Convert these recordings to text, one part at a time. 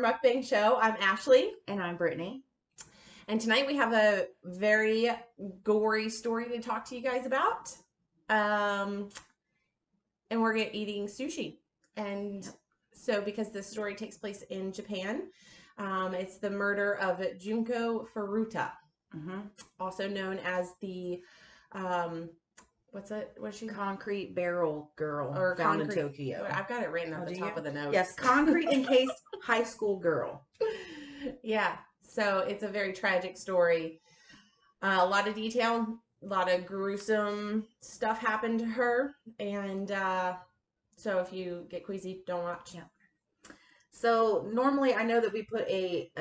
Mukbang show. I'm Ashley. And I'm Brittany. And tonight we have a very gory story to talk to you guys about. And we're eating sushi. And so because this story takes place in Japan, it's the murder of Junko Furuta, also known as the, what's she? Concrete Barrel Girl, Or found concrete, in Tokyo. I've got it written at the top of the notes. Yes, concrete encased high school girl. Yeah, so it's a very tragic story. A lot of detail, a lot of gruesome stuff happened to her, and so if you get queasy, don't watch. Yeah. So normally, I know that we put a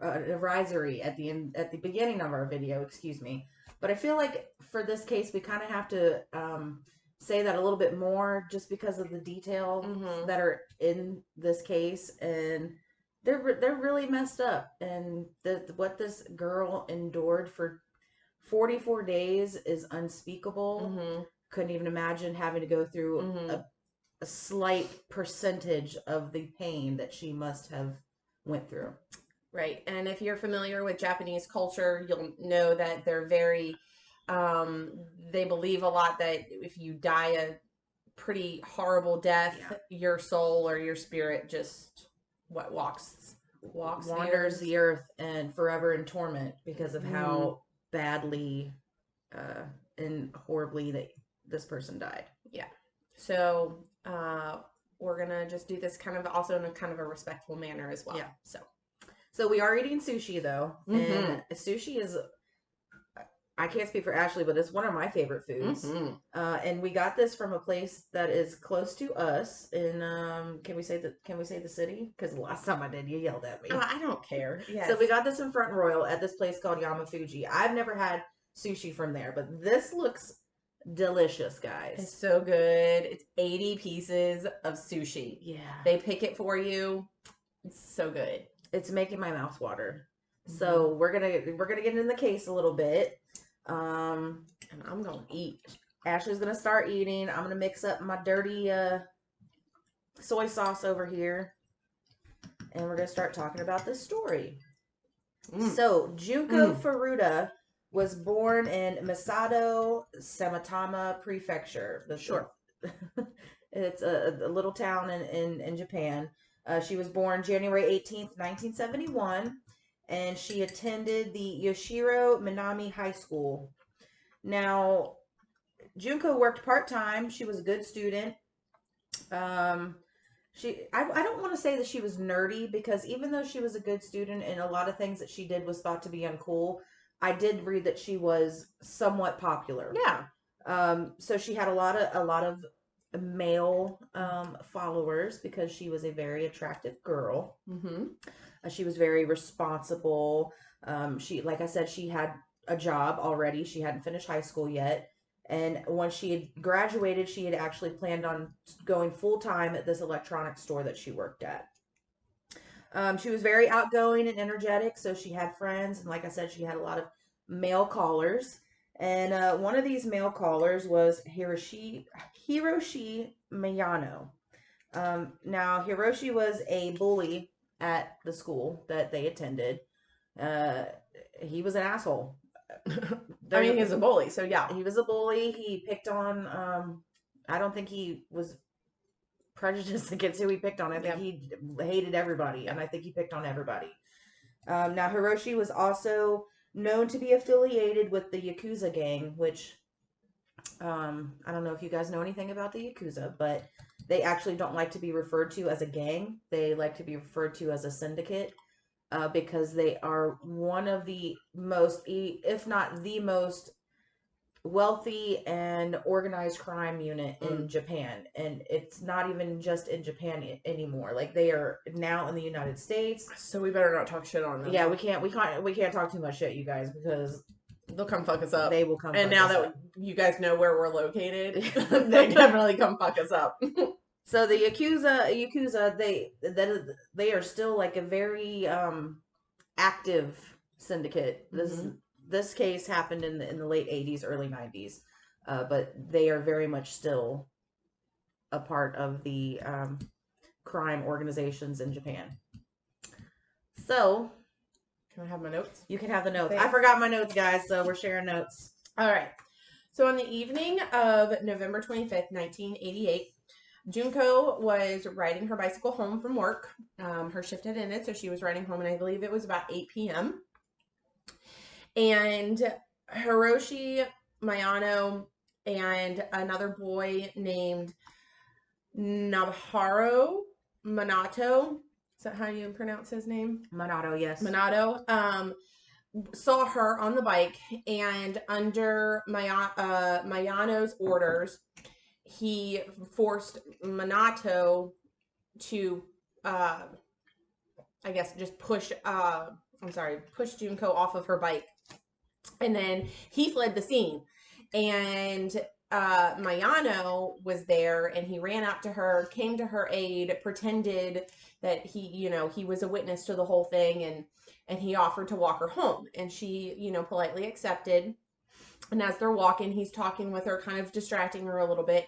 advisory at the beginning of our video. Excuse me, but I feel like for this case, we kind of have to say that a little bit more, just because of the detail that are in this case, and they're really messed up, and what this girl endured for 44 days is unspeakable. Couldn't even imagine having to go through a slight percentage of the pain that she must have went through. Right. And if you're familiar with Japanese culture, you'll know that they're very, they believe a lot that if you die a pretty horrible death, your soul or your spirit just wanders the earth and forever in torment because of how badly and horribly that this person died. Yeah. So we're gonna just do this kind of also in a kind of a respectful manner as well. Yeah. So we are eating sushi though, and sushi is, I can't speak for Ashley, but it's one of my favorite foods. And we got this from a place that is close to us in can we say the city? Because the last time I did, you yelled at me. Oh, I don't care. Yes. So we got this in Front Royal at this place called Yamafuji. I've never had sushi from there, but this looks delicious, guys. It's so good. It's 80 pieces of sushi. Yeah. They pick it for you. It's so good. It's making my mouth water. So we're gonna get in the case a little bit. And I'm gonna eat. Ashley's gonna start eating. I'm gonna mix up my dirty soy sauce over here, and we're gonna start talking about this story. So Junko Furuta was born in Misato, Saitama Prefecture. It's a little town in Japan. She was born January 18th, 1971, and she attended the Yoshiro Minami High School. Now, Junko worked part-time. She was a good student. I don't want to say that she was nerdy, because even though she was a good student and a lot of things that she did was thought to be uncool, I did read that she was somewhat popular. Yeah. So she had a lot of male followers because she was a very attractive girl. She was very responsible. She, like I said, she had a job already. She hadn't finished high school yet. And once she had graduated, she had actually planned on going full-time at this electronics store that she worked at. She was very outgoing and energetic, so she had friends. And like I said, she had a lot of male callers. And one of these male callers was Hiroshi Miyano. Now, Hiroshi was a bully at the school that they attended. He was an asshole. I mean, he's a bully, so yeah. He was a bully. He picked on, I don't think he was prejudiced against who he picked on. I think he hated everybody, and I think he picked on everybody. Now, Hiroshi was also known to be affiliated with the Yakuza gang, which, I don't know if you guys know anything about the Yakuza, but they actually don't like to be referred to as a gang. They like to be referred to as a syndicate. Because they are one of the most, if not the most, wealthy and organized crime unit in Japan. And it's not even just in Japan anymore. Like, they are now in the United States. So we better not talk shit on them. Yeah, we can't talk too much shit, you guys, because they'll come fuck us up. They will come. And now that you guys know where we're located, they definitely come fuck us up. So the Yakuza, they are still like a very active syndicate. This case happened in the late 80s, early 90s, but they are very much still a part of the crime organizations in Japan. So, Can I have my notes? you can have the notes. Thanks. I forgot my notes, guys, so we're sharing notes. All right. So on the evening of November 25th, 1988, Junko was riding her bicycle home from work. Her shift had ended, so she was riding home, and I believe it was about 8 p.m. And Hiroshi Mayano and another boy named Nabaharu Minato, is that how you pronounce his name? Minato, yes. Minato, saw her on the bike, and under Mayano's orders, he forced Minato to, I guess, just push Junko off of her bike. And then he fled the scene. And Mayano was there, and he ran up to her, came to her aid, pretended that he was a witness to the whole thing, and he offered to walk her home. And she, politely accepted. And as they're walking, he's talking with her, kind of distracting her a little bit.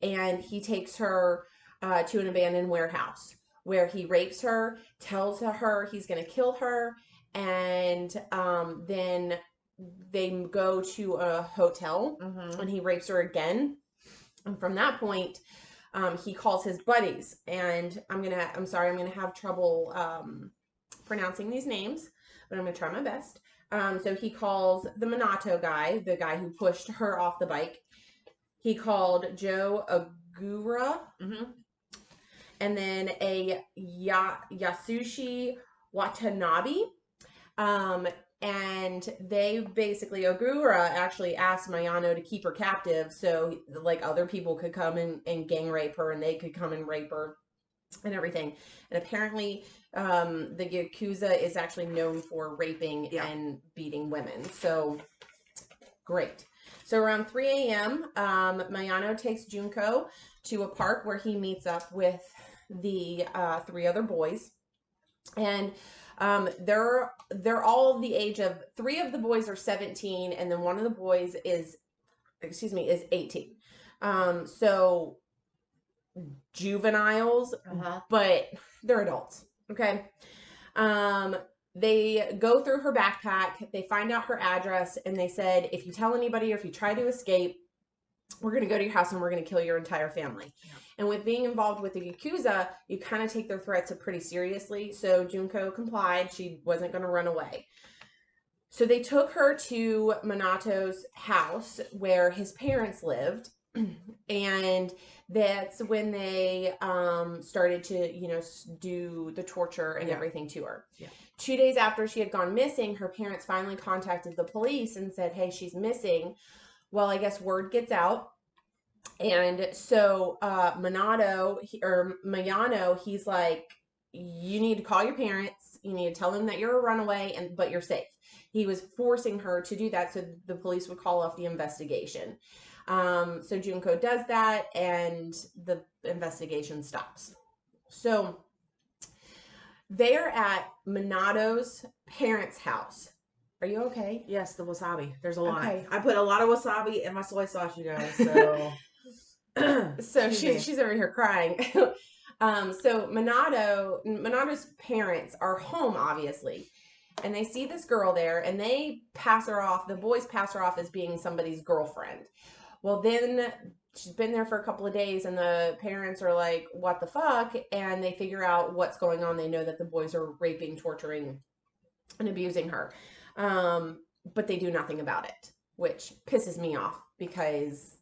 And he takes her to an abandoned warehouse where he rapes her, tells her he's going to kill her. And then they go to a hotel, and he rapes her again. And from that point, he calls his buddies. And I'm going to have trouble pronouncing these names, but I'm going to try my best. So he calls the Minato guy, the guy who pushed her off the bike. He called Joe Agura, and then a Yasushi Watanabe. And they basically, Agura actually asked Mayano to keep her captive so like other people could come and gang rape her, and they could come and rape her and everything. And apparently the Yakuza is actually known for raping and beating women. So great. So around 3 a.m., Mayano takes Junko to a park where he meets up with the 3 other boys. And they're all the age of, 3 of the boys are 17, and then one of the boys is 18. So juveniles, but they're adults. Okay. They go through her backpack, they find out her address, and they said, if you tell anybody or if you try to escape, we're going to go to your house and we're going to kill your entire family. Yeah. And with being involved with the Yakuza, you kind of take their threats pretty seriously. So Junko complied. She wasn't going to run away. So they took her to Minato's house where his parents lived. And that's when they started to, do the torture and everything to her. Yeah. 2 days after she had gone missing, her parents finally contacted the police and said, hey, she's missing. Well, I guess word gets out. And so Mayano, he's like, you need to call your parents. You need to tell them that you're a runaway, but you're safe. He was forcing her to do that so the police would call off the investigation. So Junko does that, and the investigation stops. So they're at Minato's parents' house. Are you okay? Yes, the wasabi. There's a lot. Okay. I put a lot of wasabi in my soy sauce, you guys. So, so she's over here crying. So Minato's parents are home, obviously, and they see this girl there, and they pass her off. The boys pass her off as being somebody's girlfriend. Well, then she's been there for a couple of days, and the parents are like, what the fuck? And they figure out what's going on. They know that the boys are raping, torturing, and abusing her. But they do nothing about it, which pisses me off because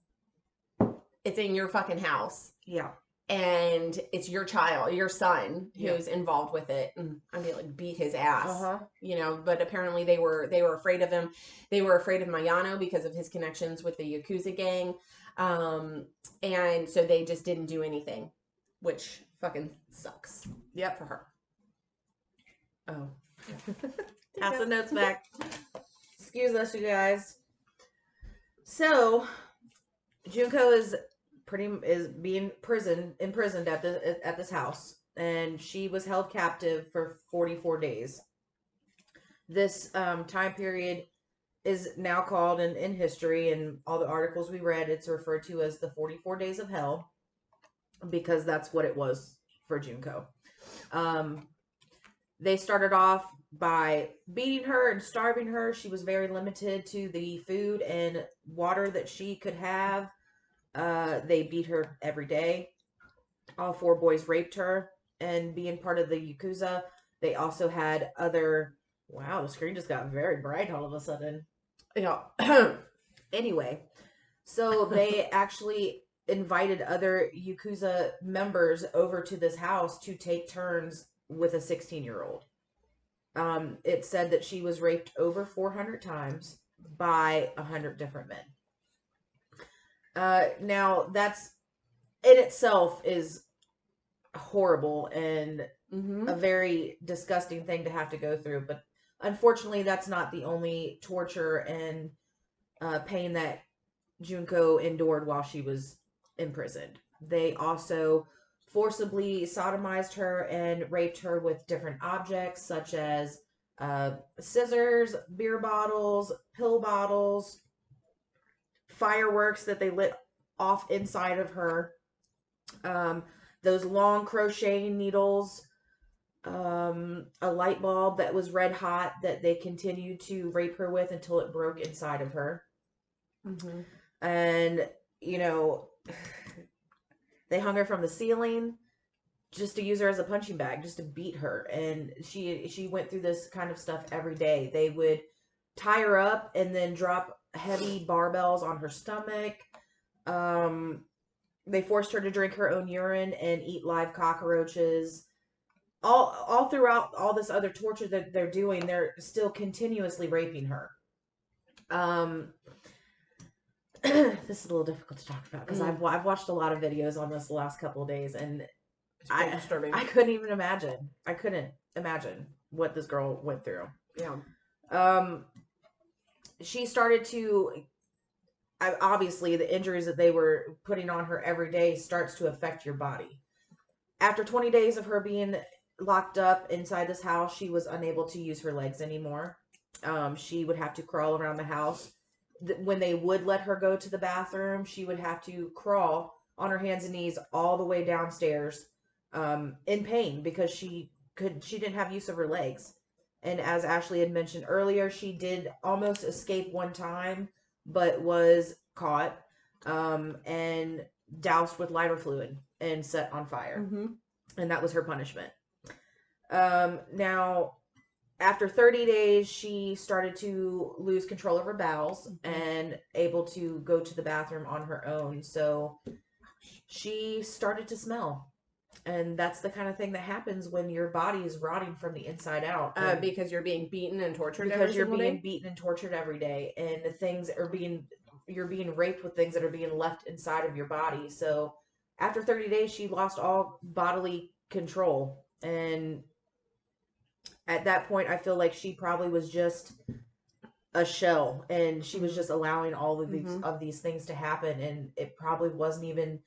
it's in your fucking house. Yeah. And it's your child, your son, who's involved with it. And I mean, like, beat his ass, but apparently they were afraid of him. They were afraid of Mayano because of his connections with the Yakuza gang. And so they just didn't do anything, which fucking sucks. Yep. For her. Oh. Pass the notes back. Excuse us, you guys. So, Junko is being imprisoned at this house, and she was held captive for 44 days. This time period is now called in history, and all the articles we read, it's referred to as the 44 days of hell, because that's what it was for Junko. They started off by beating her and starving her. She was very limited to the food and water that she could have. They beat her every day. All four boys raped her, and being part of the Yakuza, they also had other. Wow, the screen just got very bright all of a sudden. Yeah. Anyway, so they actually invited other Yakuza members over to this house to take turns with a 16-year-old. It said that she was raped over 400 times by 100 different men. Now, that's in itself is horrible and a very disgusting thing to have to go through. But unfortunately, that's not the only torture and pain that Junko endured while she was imprisoned. They also forcibly sodomized her and raped her with different objects such as scissors, beer bottles, pill bottles, fireworks that they lit off inside of her, those long crocheting needles, a light bulb that was red hot that they continued to rape her with until it broke inside of her. And, you know, they hung her from the ceiling just to use her as a punching bag, just to beat her. And she went through this kind of stuff every day. They would tie her up and then drop heavy barbells on her stomach. They forced her to drink her own urine and eat live cockroaches. All throughout all this other torture that they're doing, they're still continuously raping her. This is a little difficult to talk about because I've watched a lot of videos on this the last couple of days, and it's disturbing. I couldn't even imagine. I couldn't imagine what this girl went through. Yeah. She started to. Obviously, the injuries that they were putting on her every day starts to affect your body. After 20 days of her being locked up inside this house, she was unable to use her legs anymore. She would have to crawl around the house. When they would let her go to the bathroom, she would have to crawl on her hands and knees all the way downstairs, in pain because she didn't have use of her legs. And as Ashley had mentioned earlier, she did almost escape one time, but was caught, and doused with lighter fluid and set on fire. And that was her punishment. Now, after 30 days, she started to lose control of her bowels and able to go to the bathroom on her own. So she started to smell. And that's the kind of thing that happens when your body is rotting from the inside out. Because you're being beaten and tortured because you're being beaten and tortured every day. And you're being raped with things that are being left inside of your body. So after 30 days, she lost all bodily control. And at that point, I feel like she probably was just a shell, and she was just allowing all of these things to happen, and it probably wasn't even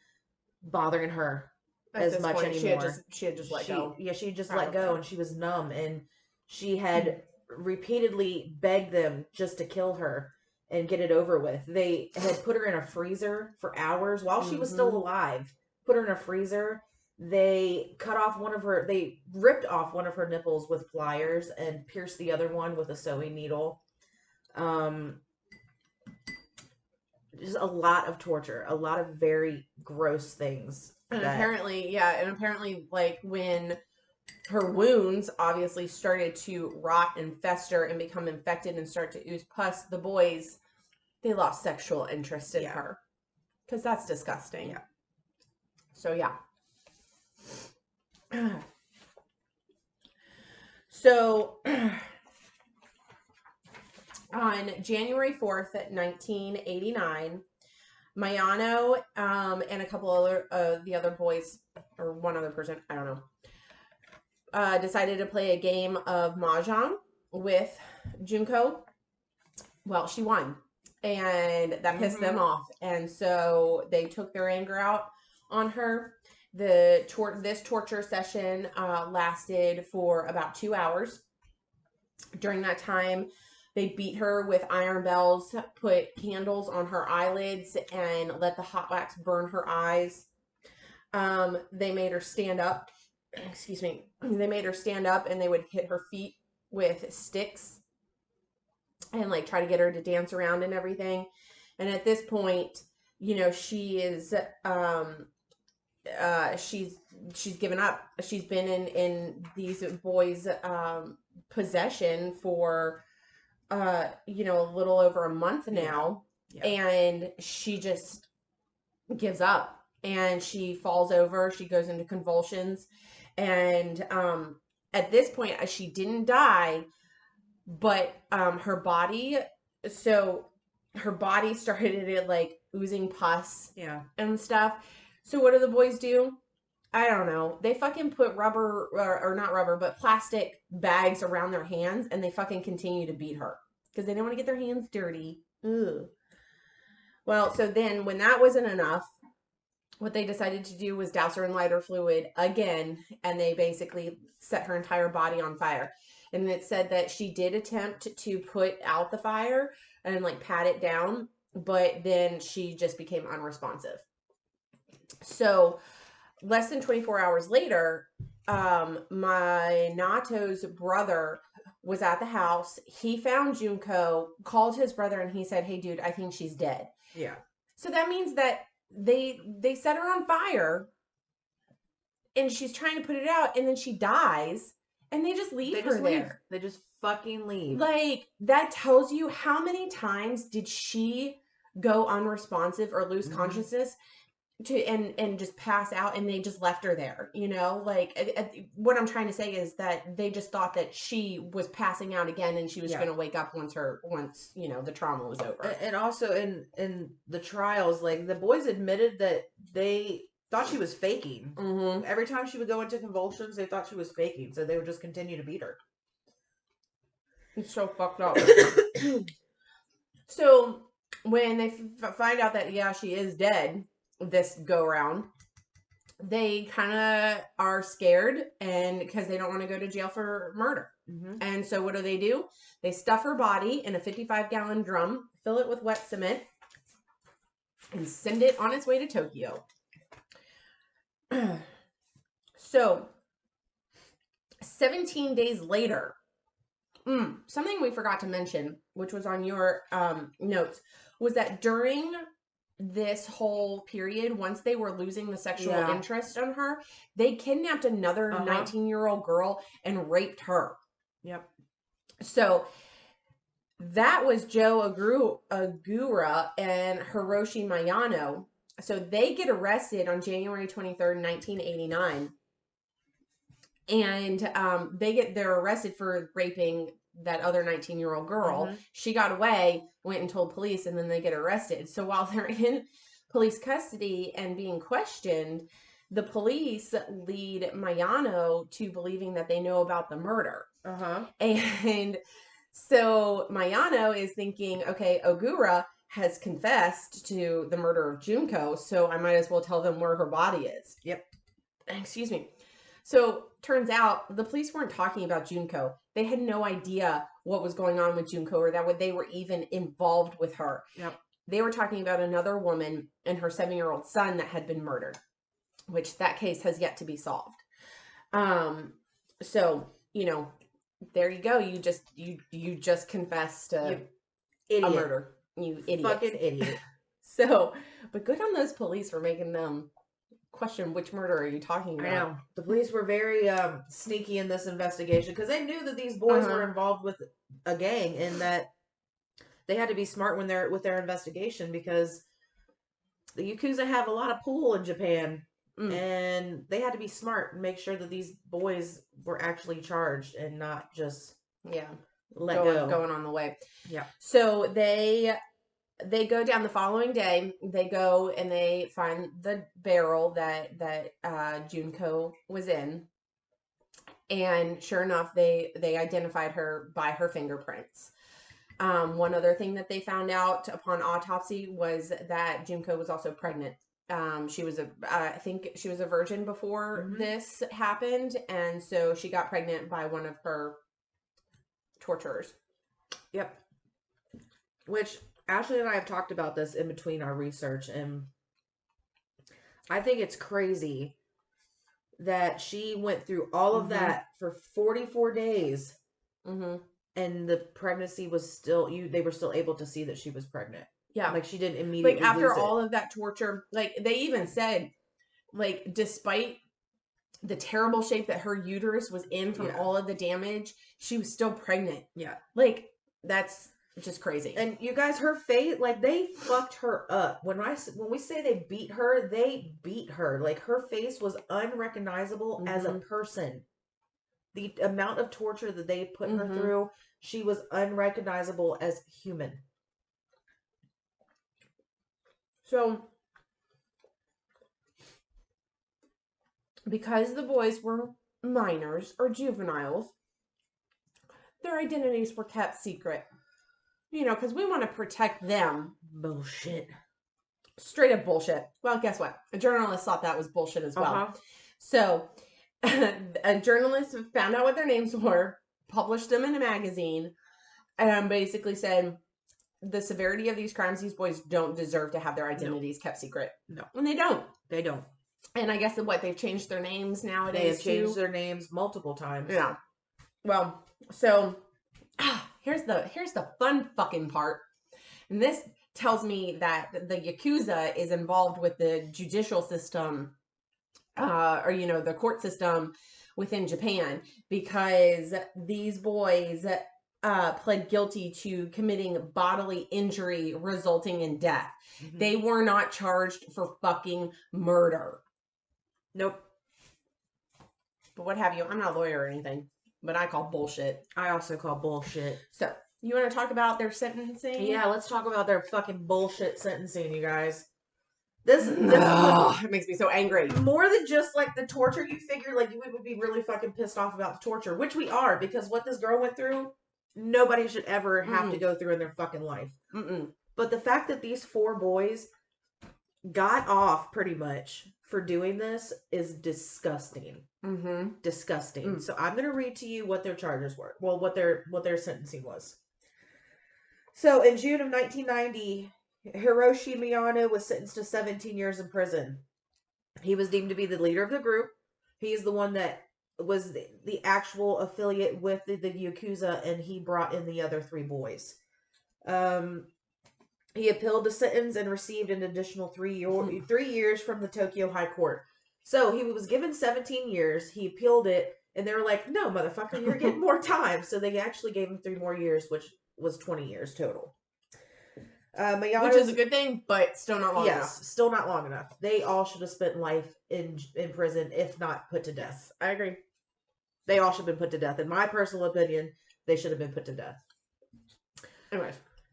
bothering her as much point, anymore. She had just let go. Yeah, she just let go, and she was numb, and she had repeatedly begged them just to kill her and get it over with. They had put her in a freezer for hours while she was still alive. Put her in a freezer. They they ripped off one of her nipples with pliers and pierced the other one with a sewing needle. Just a lot of torture, a lot of very gross things. And apparently, like, when her wounds obviously started to rot and fester and become infected and start to ooze pus, the boys, they lost sexual interest in her. Because that's disgusting. Yeah. So, yeah. So, on January 4th, 1989, Mayano and a couple other the other boys, or one other person, I don't know, decided to play a game of mahjong with Junko. Well, she won, and that pissed them off, and so they took their anger out on her. This torture session lasted for about 2 hours. During that time, they beat her with iron bells, put candles on her eyelids, and let the hot wax burn her eyes. They made her stand up excuse me, they made her stand up and they would hit her feet with sticks and like try to get her to dance around and everything. And at this point, you know, she is she's given up. She's been in these boys possession for you know, a little over a month now. Yeah. And she just gives up and she falls over. She goes into convulsions. And at this point, she didn't die, but her body, so her body started like oozing pus and stuff. So what do the boys do? I don't know. They fucking put rubber, or not rubber, but plastic bags around their hands, and they fucking continue to beat her because they didn't want to get their hands dirty. Ugh. Well, so then when that wasn't enough, what they decided to do was douse her in lighter fluid again, and they basically set her entire body on fire. And it said that she did attempt to put out the fire and like pat it down, but then she just became unresponsive. So less than 24 hours later, my Nato's brother was at the house. He found Junko, called his brother, and he said, "Hey, dude, I think she's dead." Yeah. So that means that they set her on fire, and she's trying to put it out, and then she dies, and they just leave her there. They just fucking leave. Like, that tells you how many times did she go unresponsive or lose consciousness to and just pass out, and they just left her there, you know? Like, what I'm trying to say is that they just thought that she was passing out again, and she was going to wake up once you know, the trauma was over. And also in the trials, like, the boys admitted that they thought she was faking. Mm-hmm. Every time she would go into convulsions, they thought she was faking, so they would just continue to beat her. It's so fucked up. So when they find out that, yeah, she is dead this go around, they kind of are scared, and because they don't want to go to jail for murder. And so what do? They stuff her body in a 55-gallon drum, fill it with wet cement, and send it on its way to Tokyo. So 17 days later, something we forgot to mention, which was on your notes, was that during this whole period, once they were losing the sexual interest on her, they kidnapped another 19-year-old girl and raped her. Yep. So that was Joe Agura and Hiroshi Mayano. So they get arrested on January 23rd, 1989. And they're arrested for raping that other 19-year-old girl. She got away, went and told police, and then they get arrested. So while they're in police custody and being questioned, the police lead Mayano to believing that they know about the murder. And so Mayano is thinking, okay, Ogura has confessed to the murder of Junko, so I might as well tell them where her body is. Yep. Excuse me. So turns out the police weren't talking about Junko. They had no idea what was going on with Junko, or that they were even involved with her. Yep. They were talking about another woman and her 7-year-old son that had been murdered, which that case has yet to be solved. So, you know, there you go. You just confessed to a murder. You idiot. Fucking idiot. So, but good on those police for making them question, which murder are you talking about? I know. The police were very sneaky in this investigation because they knew that these boys were involved with a gang, and that they had to be smart with their investigation, because the Yakuza have a lot of pull in Japan, and they had to be smart and make sure that these boys were actually charged and not just going on the way. Yeah. So they go down the following day. They go and they find the barrel that Junko was in, and sure enough, they identified her by her fingerprints. One other thing that they found out upon autopsy was that Junko was also pregnant. She was I think she was a virgin before this happened, and so she got pregnant by one of her torturers. Yep. Which Ashley and I have talked about this in between our research, and I think it's crazy that she went through all of that for 44 days. And the pregnancy was still, they were still able to see that she was pregnant. Yeah. Like, she didn't immediately like, after lose all it. of that torture, like, they even said, like, despite the terrible shape that her uterus was in from all of the damage, she was still pregnant. Yeah. Like, that's just crazy. And you guys, her face, like, they fucked her up. When we say they beat her, they beat her. Like, her face was unrecognizable as a person. The amount of torture that they put her through, she was unrecognizable as human. So, because the boys were minors or juveniles, their identities were kept secret. You know, because we want to protect them. Bullshit. Straight up bullshit. Well, guess what? A journalist thought that was bullshit as well. So, a journalist found out what their names were, published them in a magazine, and basically said, the severity of these crimes, these boys don't deserve to have their identities kept secret. No. And they don't. They don't. And I guess they've changed their names nowadays. They have changed their names multiple times. Yeah. Well, so here's the fun fucking part. And this tells me that the Yakuza is involved with the judicial system, or, you know, the court system within Japan, because these boys pled guilty to committing bodily injury resulting in death. They were not charged for fucking murder. Nope. But what have you? I'm not a lawyer or anything, but I call bullshit. I also call bullshit. So, you want to talk about their sentencing? Yeah, let's talk about their fucking bullshit sentencing, you guys. It makes me so angry. More than just, like, the torture, you figure, like, you would be really fucking pissed off about the torture, which we are, because what this girl went through, nobody should ever have to go through in their fucking life. But the fact that these 4 boys got off, pretty much, for doing this is disgusting. Disgusting. So I'm going to read to you what their charges were. Well, what their sentencing was. So, in June of 1990... Hiroshi Miyano was sentenced to 17 years in prison. He was deemed to be the leader of the group. He is the one that was the actual affiliate with the Yakuza, and he brought in the other 3 boys. He appealed the sentence and received an additional 3 years from the Tokyo High Court. So he was given 17 years. He appealed it, and they were like, "No, motherfucker, you're getting more time." So they actually gave him 3 more years, which was 20 years total. Which is a good thing, but still not long enough. Yes, still not long enough. They all should have spent life in prison, if not put to death. I agree. They all should have been put to death. In my personal opinion, they should have been put to death.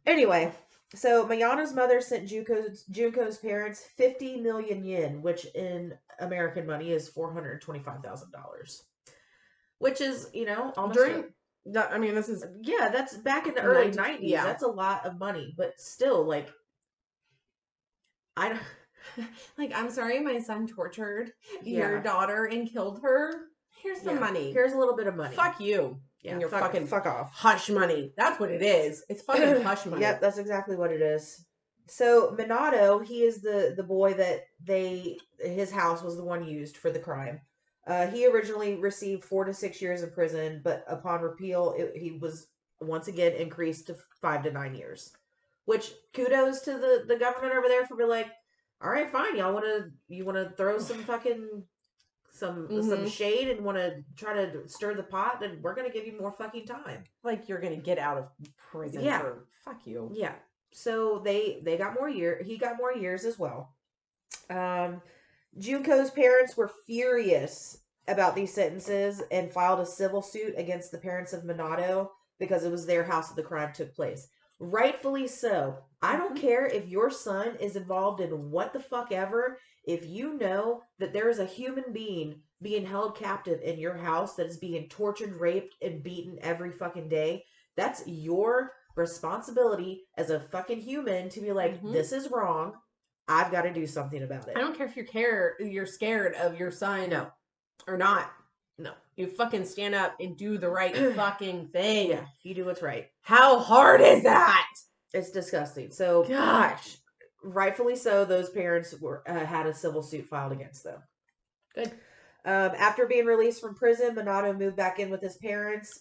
Anyway, so Mayano's mother sent Junko's parents 50 million yen, which in American money is $425,000. Which is, you know, almost... this is... Yeah, that's back in the early 90s. Yeah. That's a lot of money. But still, like... I don't... Like, I'm sorry my son tortured your daughter and killed her. Here's some money. Here's a little bit of money. Fuck you. Yeah, and your fuck off. Hush money. That's what it is. It's fucking hush money. Yep, that's exactly what it is. So, Minato, he is the boy that his house was the one used for the crime. He originally received 4 to 6 years in prison, but upon repeal, he was once again increased to 5 to 9 years. Which, kudos to the government over there for being like, all right, fine, you want to throw some fucking some shade and want to try to stir the pot, then we're gonna give you more fucking time. Like you're gonna get out of prison. For fuck you. Yeah. So they got more he got more years as well. Junko's parents were furious about these sentences and filed a civil suit against the parents of Minato because it was their house that the crime took place. Rightfully so. I don't care if your son is involved in what the fuck ever. If you know that there is a human being being held captive in your house that is being tortured, raped, and beaten every fucking day, that's your responsibility as a fucking human to be like, this is wrong. I've got to do something about it. I don't care if you're scared of your son or not. No. You fucking stand up and do the right fucking thing. Yeah, you do what's right. How hard is that? It's disgusting. So, gosh. Rightfully so, those parents had a civil suit filed against them. Good. After being released from prison, Minato moved back in with his parents,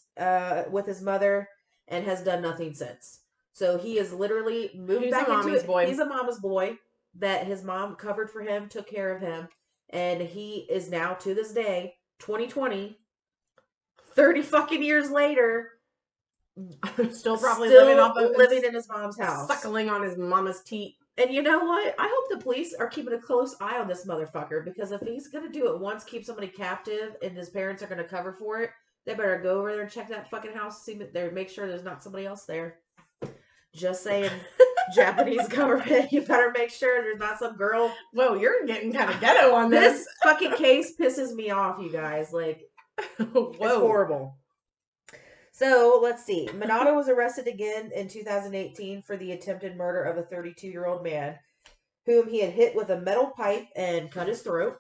with his mother, and has done nothing since. So he is literally moved back into it. Boy. He's a mama's boy that his mom covered for him, took care of him, and he is now, to this day, 2020, 30 fucking years later, still probably living in his mom's house, suckling on his mama's teat. And you know what? I hope the police are keeping a close eye on this motherfucker, because if he's gonna do it once, keep somebody captive, and his parents are gonna cover for it, they better go over there and check that fucking house, see there, make sure there's not somebody else there. Just saying, Japanese government, you better make sure there's not some girl. Whoa, you're getting kind of ghetto on this. This fucking case pisses me off, you guys. Like, whoa. It's horrible. So, let's see. Minato was arrested again in 2018 for the attempted murder of a 32-year-old man whom he had hit with a metal pipe and cut his throat.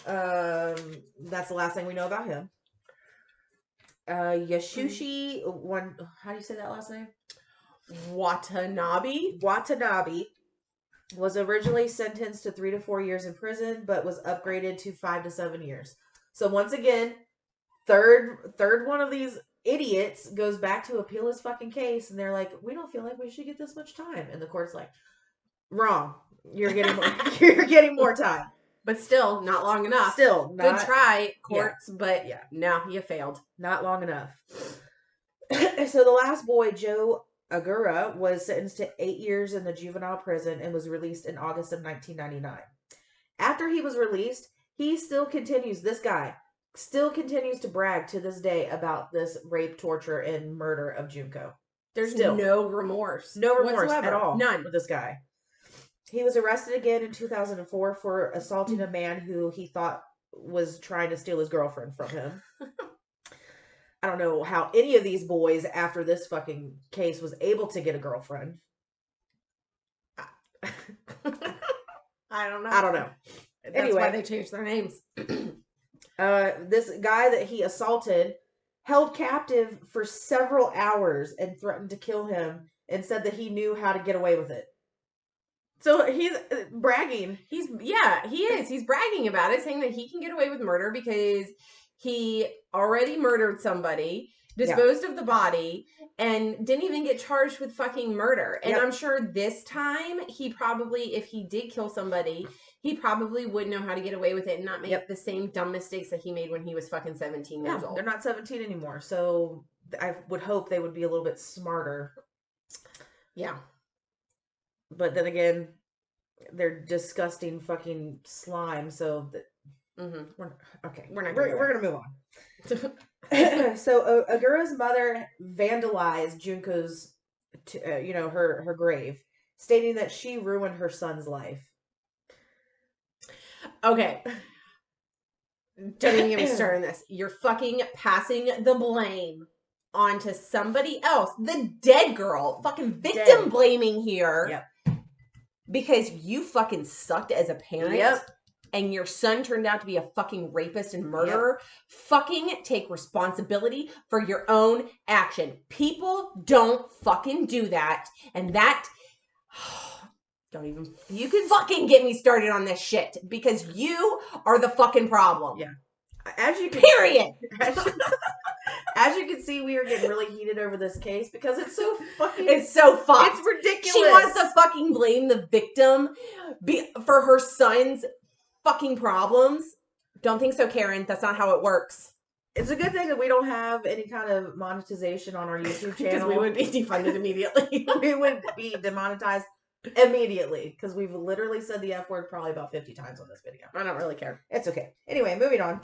That's the last thing we know about him. Yasushi, how do you say that last name? Watanabe was originally sentenced to 3 to 4 years in prison, but was upgraded to 5 to 7 years. So once again, third one of these idiots goes back to appeal his fucking case, and they're like, we don't feel like we should get this much time. And the court's like, wrong. You're getting more time. But still, not long enough. Still, good try, courts, but no, you failed. Not long enough. So the last boy, Joe Agura, was sentenced to 8 years in the juvenile prison and was released in August of 1999. After he was released, this guy still continues to brag to this day about this rape, torture, and murder of Junko. There's no remorse. No remorse whatsoever. at all. None. With this guy. He was arrested again in 2004 for assaulting a man who he thought was trying to steal his girlfriend from him. I don't know how any of these boys, after this fucking case, was able to get a girlfriend. I don't know. That's Anyway, why they changed their names. This guy that he assaulted held captive for several hours and threatened to kill him and said that he knew how to get away with it. So he's bragging. He is. He's bragging about it, saying that he can get away with murder because he already murdered somebody, disposed of the body, and didn't even get charged with fucking murder. And I'm sure this time, he probably, if he did kill somebody, he probably would know how to get away with it and not make the same dumb mistakes that he made when he was fucking 17 years old. They're not 17 anymore, so I would hope they would be a little bit smarter. Yeah. But then again, they're disgusting fucking slime, so... We're going to move on. So Agura's mother vandalized Junko's, her grave, stating that she ruined her son's life. Okay. Don't even get me started on this. You're fucking passing the blame onto somebody else. The dead girl. Fucking victim blaming here. Yep. Because you fucking sucked as a parent. Yep. And your son turned out to be a fucking rapist and murderer. Fucking take responsibility for your own action. People don't fucking do that. And that... Don't even... You can fucking get me started on this shit. Because you are the fucking problem. Yeah. As you can... Period! As you can see, we are getting really heated over this case because it's so fucking... It's so fucked. It's ridiculous. She wants to fucking blame the victim for her son's fucking problems. Don't think so, Karen. That's not how it works. It's a good thing that we don't have any kind of monetization on our YouTube channel. Because we would be defunded immediately. We would be demonetized immediately. Because we've literally said the F word probably about 50 times on this video. I don't really care. It's okay. Anyway, moving on.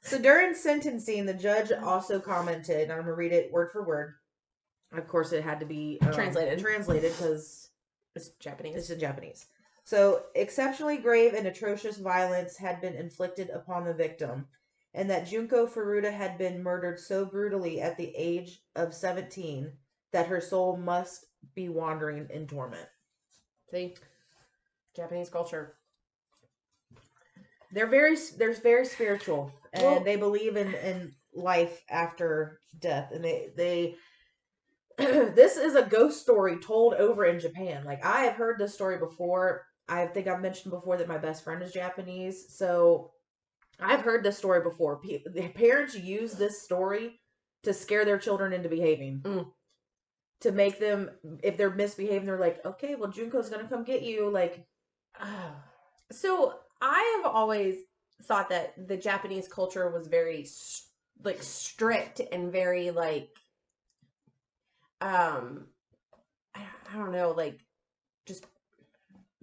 So during sentencing, the judge also commented, and I'm going to read it word for word. Of course, it had to be translated because it's Japanese. It's in Japanese. So, exceptionally grave and atrocious violence had been inflicted upon the victim, and that Junko Furuta had been murdered so brutally at the age of 17 that her soul must be wandering in torment. See? Japanese culture. They're very spiritual, and they believe in life after death, and they this is a ghost story told over in Japan. Like, I have heard this story before. I think I've mentioned before that my best friend is Japanese, so I've heard this story before. The parents use this story to scare their children into behaving. To make them, if they're misbehaving, they're like, okay, well, Junko's gonna come get you. Like, so I have always thought that the Japanese culture was very like strict and very like I don't know, like just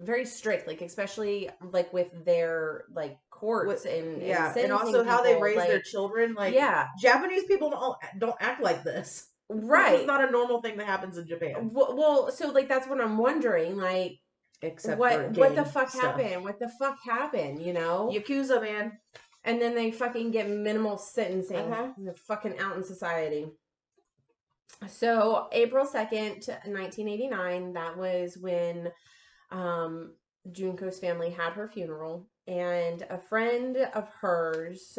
very strict, like especially like with their like courts and and also how they raise their children. Like, Japanese people don't act like this. Right. This is not a normal thing that happens in Japan. Well, so like that's what I'm wondering, like, except what the fuck stuff. happened? What the fuck happened? You know, Yakuza, man. And then they fucking get minimal sentencing. They're fucking out in society. So April 2nd, 1989, that was when Junko's family had her funeral, and a friend of hers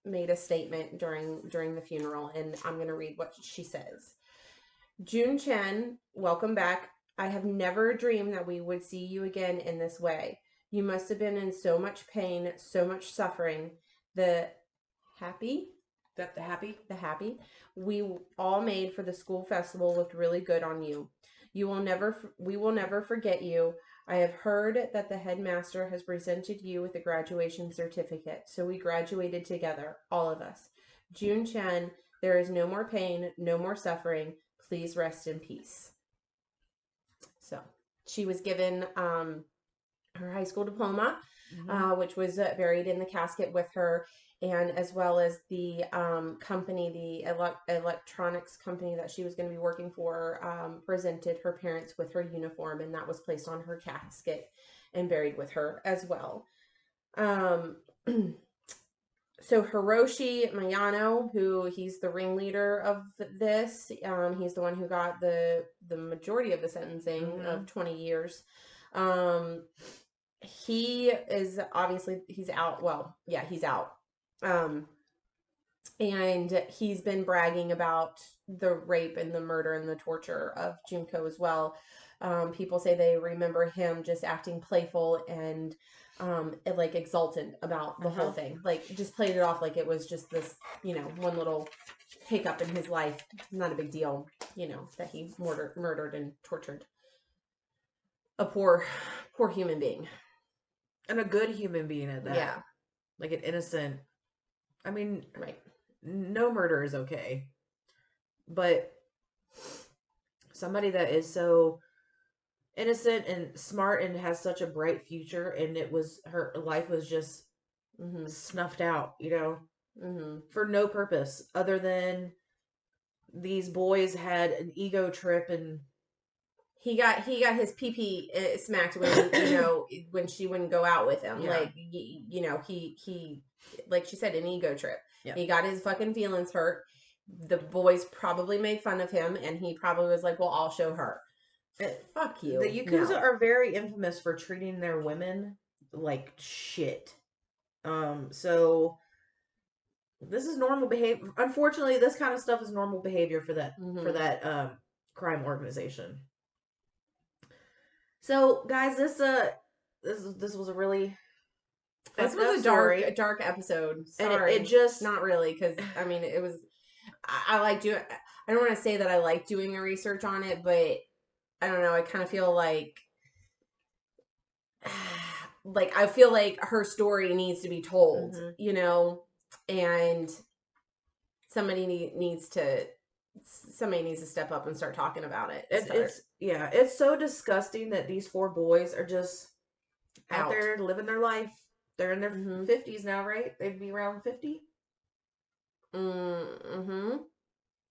made a statement during the funeral, and I'm going to read what she says. Jun Chen, welcome back. I have never dreamed that we would see you again in this way. You must have been in so much pain, so much suffering. The happy we all made for the school festival looked really good on you. We will never forget you. I have heard that the headmaster has presented you with a graduation certificate. So we graduated together, all of us. Jun Chen, there is no more pain, no more suffering. Please rest in peace. So she was given her high school diploma, which was buried in the casket with her, and as well as the company, the electronics company that she was going to be working for, presented her parents with her uniform, and that was placed on her casket and buried with her as well. So Hiroshi Miyano, who he's the ringleader of this, he's the one who got the majority of the sentencing of 20 years. He is obviously, he's out. Well, yeah, he's out. And he's been bragging about the rape and the murder and the torture of Junko as well. People say they remember him just acting playful and like exultant about the whole thing. Like, just played it off like it was just this, one little hiccup in his life. Not a big deal, that he murdered and tortured a poor human being. And a good human being at that. Yeah. Like an innocent. I mean, right. No murder is okay. But somebody that is so innocent and smart and has such a bright future, and her life was just snuffed out, for no purpose other than these boys had an ego trip, and he got his pee smacked when when she wouldn't go out with him. Like, he like she said, an ego trip. He got his fucking feelings hurt. The boys probably made fun of him, and he probably was like, well, I'll show her. Fuck you. The Yakuza are very infamous for treating their women like shit. So this is normal behavior. Unfortunately, this kind of stuff is normal behavior for that crime organization. So, guys, this was a really this was a dark episode. Sorry, and it just not really, because I mean, it was. I like doing. I don't want to say that I like doing the research on it, but I don't know. I kind of feel like I feel like her story needs to be told, and somebody needs to step up and start talking about it. It's so disgusting that these 4 boys are just out there living their life. They're in their 50s now, right? They'd be around 50.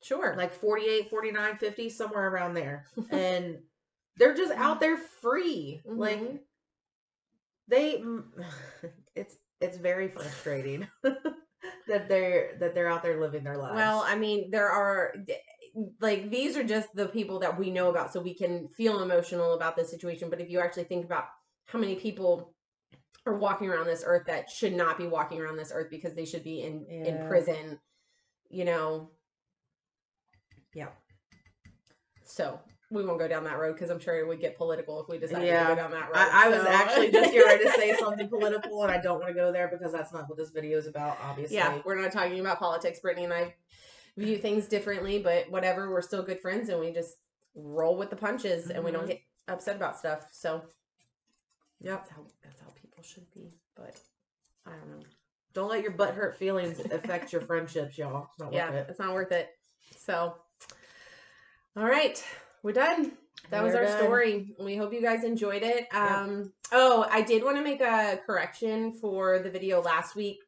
Sure. Like 48, 49, 50, somewhere around there. And they're just out there free. Like, it's very frustrating that they're out there living their lives. Well, I mean, there are, like, these are just the people that we know about, so we can feel emotional about this situation. But if you actually think about how many people are walking around this earth that should not be walking around this earth because they should be in prison, Yeah. So we won't go down that road because I'm sure it would get political if we decided to go down that road. I was actually just getting ready to say something political, and I don't want to go there because that's not what this video is about, obviously. Yeah, we're not talking about politics. Brittany and I view things differently, but whatever, we're still good friends, and we just roll with the punches, and we don't get upset about stuff. So, yep, that's how people should be. But I don't know. Don't let your butthurt feelings affect your friendships, y'all. It's not worth it. It's not worth it. So, all right, we're done. That was our story. We hope you guys enjoyed it. Oh, I did want to make a correction for the video last week.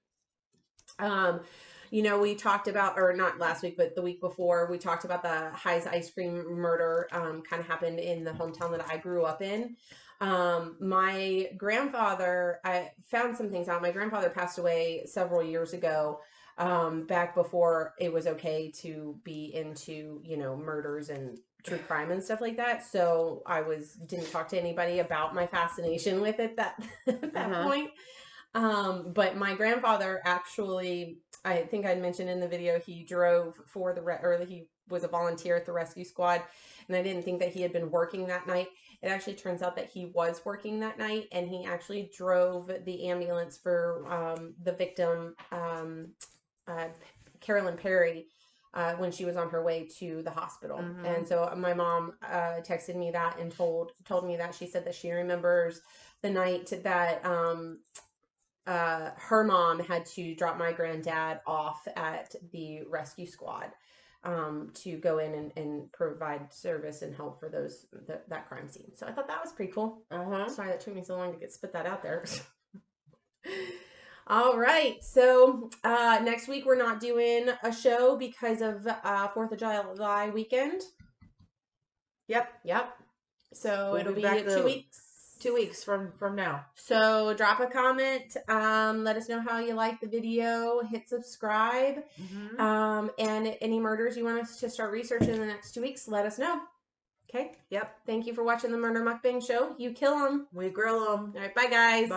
You know, we talked about, or not last week, but the week before, we talked about the High's ice cream murder kind of happened in the hometown that I grew up in. My grandfather, I found some things out. My grandfather passed away several years ago, back before it was okay to be into, you know, murders and true crime and stuff like that. So I didn't talk to anybody about my fascination with it at that point. But my grandfather actually, I think I mentioned in the video, he drove for he was a volunteer at the rescue squad, and I didn't think that he had been working that night. It actually turns out that he was working that night, and he actually drove the ambulance for the victim, Carolyn Perry, when she was on her way to the hospital. And so my mom texted me that and told me that. She said that she remembers the night that her mom had to drop my granddad off at the rescue squad to go in and provide service and help for that crime scene. So I thought that was pretty cool. Sorry that took me so long to spit that out there. All right, so next week we're not doing a show because of 4th of July weekend. Yep. So it'll be 2 weeks. 2 weeks from now. So drop a comment. Let us know how you like the video. Hit subscribe. And any murders you want us to start researching in the next 2 weeks, let us know. Okay? Yep. Thank you for watching the Murder Mukbang show. You kill them. We grill them. All right. Bye, guys. Bye.